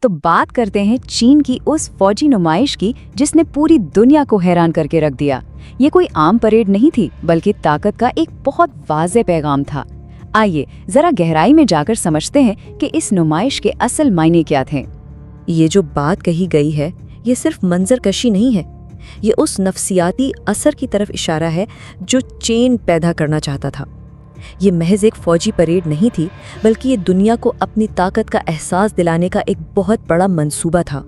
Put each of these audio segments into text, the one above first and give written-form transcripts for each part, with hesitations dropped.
तो बात करते हैं चीन की उस फौजी नुमाइश की जिसने पूरी दुनिया को हैरान करके रख दिया। ये कोई आम परेड नहीं थी, बल्कि ताकत का एक बहुत वाज़ेह पैगाम था। आइए जरा गहराई में जाकर समझते हैं कि इस नुमाइश के असल मायने क्या थे। ये जो बात कही गई है, ये सिर्फ मंजरकशी नहीं है, ये उस नफसियाती असर की तरफ इशारा है जो चीन पैदा करना चाहता था। ये महज एक फौजी परेड नहीं थी, बल्कि ये दुनिया को अपनी ताकत का एहसास दिलाने का एक बहुत बड़ा मंसूबा था।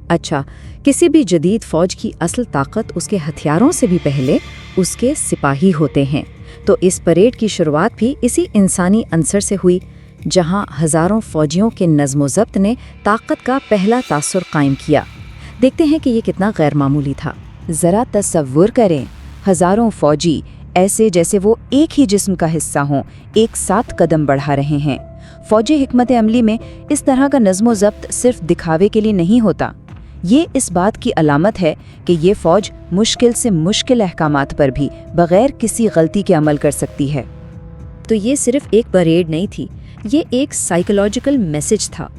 अच्छा, किसी भी जदीद फौज की असल ताकत उसके हथियारों से भी पहले उसके सिपाही होते हैं। तो इस परेड की शुरुआत भी इसी इंसानी अंसर से हुई, जहां हजारों फौजियों के नज़्म-ओ-ज़ब्त ने ताकत का पहला तासुर कायम किया। देखते हैं कि ये कितना गैर मामूली था। ज़रा तसव्वुर करें, हजारों फौजी ऐसे जैसे वो एक ही जिस्म का हिस्सा हों, एक साथ कदम बढ़ा रहे हैं। फौजी हिकमत अमली में इस तरह का नज़्म-ओ-ज़ब्त सिर्फ दिखावे के लिए नहीं होता। ये इस बात की अलामत है कि ये फौज मुश्किल से मुश्किल अहकामात पर भी बगैर किसी गलती के अमल कर सकती है। तो ये सिर्फ एक परेड नहीं थी, ये एक साइकोलॉजिकल मैसेज था।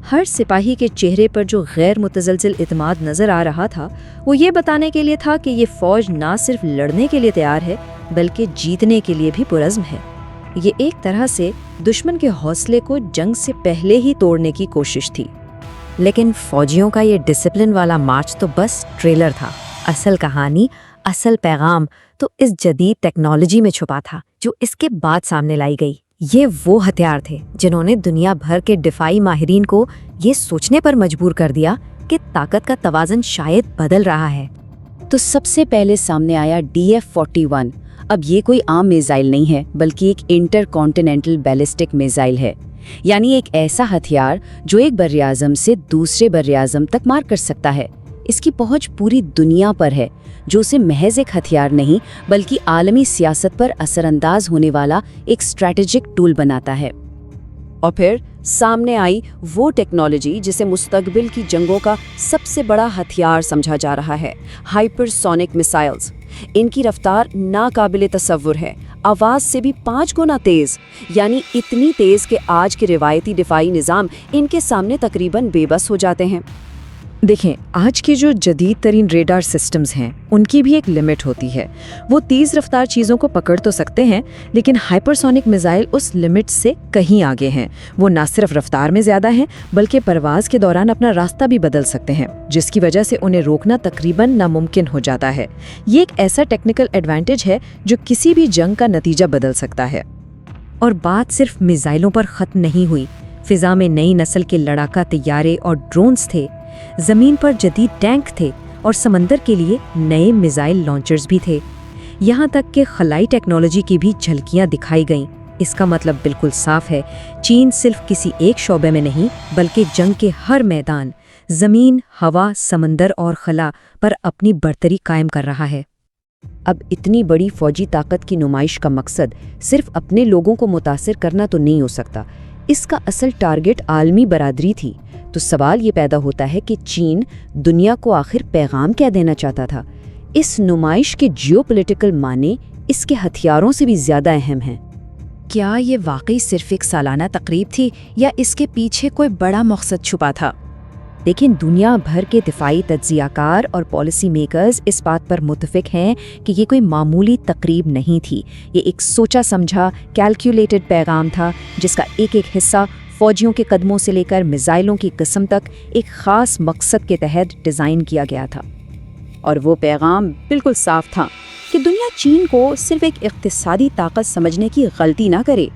हर सिपाही के चेहरे पर जो गैर मुतज़लज़ल इत्मीनान नज़र आ रहा था, वो ये बताने के लिए था कि ये फ़ौज ना सिर्फ लड़ने के लिए तैयार है, बल्कि जीतने के लिए भी पुरज़्म है। ये एक तरह से दुश्मन के हौसले को जंग से पहले ही तोड़ने की कोशिश थी। लेकिन फ़ौजियों का ये डिसिप्लिन वाला मार्च तो बस ट्रेलर था। असल कहानी, असल पैगाम तो इस जदीद टेक्नोलॉजी में छुपा था, जो इसके बाद सामने लाई गई। ये वो हथियार थे जिन्होंने दुनिया भर के दिफाई माहिरीन को ये सोचने पर मजबूर कर दिया कि ताकत का तवाज़न शायद बदल रहा है। तो सबसे पहले सामने आया DF-41। अब ये कोई आम मिसाइल नहीं है, बल्कि एक इंटरकॉन्टिनेंटल बैलिस्टिक मिसाइल है, यानी एक ऐसा हथियार जो एक बर्र-ए-आज़म से दूसरे बर्र-ए-आज़म तक मार कर सकता है। इसकी पहुंच पूरी दुनिया पर है, जो उसे महज एक हथियार नहीं, बल्कि आलमी सियासत पर असरअंदाज होने वाला एक स्ट्रैटेजिक टूल बनाता है। और फिर सामने आई वो टेक्नोलॉजी जिसे मुस्तकबिल की जंगों का सबसे बड़ा हथियार समझा जा रहा है, हाइपरसोनिक मिसाइल्स। इनकी रफ्तार नाकाबिले तसव्वुर है, आवाज़ से भी 5 गुना तेज़, यानी इतनी तेज़ कि आज के रिवायती दिफाई निज़ाम इनके सामने तकरीबन बेबस हो जाते हैं। देखें, आज के जो जदीद तरीन रेडार सिस्टम्स हैं, उनकी भी एक लिमिट होती है। वो तेज़ रफ्तार चीज़ों को पकड़ तो सकते हैं, लेकिन हाइपरसोनिक मिसाइल उस लिमिट से कहीं आगे हैं। वो ना सिर्फ रफ्तार में ज़्यादा हैं, बल्कि परवाज़ के दौरान अपना रास्ता भी बदल सकते हैं, जिसकी वजह से उन्हें रोकना तकरीबन नामुमकिन हो जाता है। ये एक ऐसा टेक्निकल एडवांटेज है जो किसी भी जंग का नतीजा बदल सकता है। और बात सिर्फ मिसाइलों पर ख़त्म नहीं हुई। फ़िज़ा में नई नस्ल के लड़ाका तैयारे और ड्रोन्स थे, ज़मीन पर जदीद टैंक थे, और समंदर के लिए नए मिसाइल लॉन्चर्स भी थे। यहाँ तक कि खलाई टेक्नोलॉजी की भी झलकियाँ दिखाई गईं। इसका मतलब बिल्कुल साफ है, चीन सिर्फ किसी एक शोबे में नहीं, बल्कि जंग के हर मैदान, ज़मीन, हवा, समंदर और खला पर अपनी बर्तरी कायम कर रहा है। अब इतनी बड़ी फौजी ताकत की नुमाइश का मकसद सिर्फ अपने लोगों को मुतासिर करना तो नहीं हो सकता। इसका असल टारगेट आलमी बरादरी थी। तो सवाल ये पैदा होता है कि चीन दुनिया को आखिर पैगाम क्या देना चाहता था। इस नुमाइश के जियोपॉलिटिकल माने इसके हथियारों से भी ज़्यादा अहम हैं। क्या ये वाकई सिर्फ एक सालाना तकरीब थी, या इसके पीछे कोई बड़ा मकसद छुपा था? लेकिन दुनिया भर के दिफाई तज्ज़ियाकार और पॉलिसी मेकर्स इस बात पर मुत्तफिक हैं कि ये कोई मामूली तकरीब नहीं थी। ये एक सोचा समझा, कैलकुलेटेड पैगाम था, जिसका एक एक हिस्सा फौजियों के कदमों से लेकर मिसाइलों की किस्म तक एक ख़ास मकसद के तहत डिज़ाइन किया गया था। और वो पैगाम बिल्कुल साफ था कि दुनिया चीन को सिर्फ एक इक़्तिसादी ताकत समझने की गलती ना करे।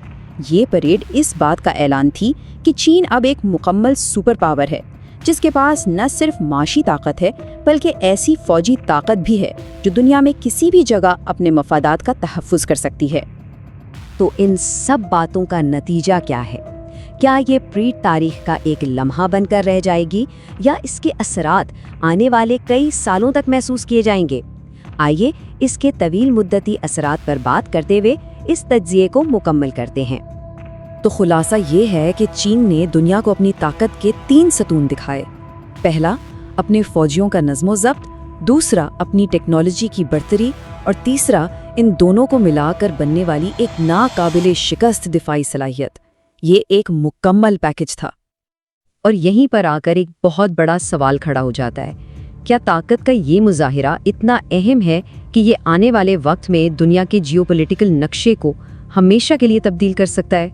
ये परेड इस बात का ऐलान थी कि चीन अब एक मुकम्मल सुपर पावर है, जिसके पास न सिर्फ माशी ताकत है, बल्कि ऐसी फौजी ताकत भी है जो दुनिया में किसी भी जगह अपने मफादात का तहफ़्फ़ुज़ कर सकती है। तो इन सब बातों का नतीजा क्या है? क्या ये परेड तारीख का एक लम्हा बनकर रह जाएगी, या इसके असरात आने वाले कई सालों तक महसूस किए जाएंगे? आइए इसके तवील मुद्दती असरात पर बात करते हुए इस तज्ज़िये को मुकम्मल करते हैं। तो खुलासा ये है कि चीन ने दुनिया को अपनी ताकत के 3 सतून दिखाए। पहला, अपने फौजियों का नज़्म-ओ-ज़ब्त, दूसरा अपनी टेक्नोलॉजी की बढ़तरी, और तीसरा इन दोनों को मिलाकर बनने वाली एक नाकाबिले शिकस्त दिफाई सलाहियत। ये एक मुकम्मल पैकेज था। اور یہیں پر آ کر ایک بہت بڑا سوال کھڑا ہو جاتا ہے، کیا طاقت کا یہ مظاہرہ اتنا اہم ہے کہ یہ آنے والے وقت میں دنیا کے جیو پولیٹیکل نقشے کو ہمیشہ کے لیے تبدیل کر سکتا ہے؟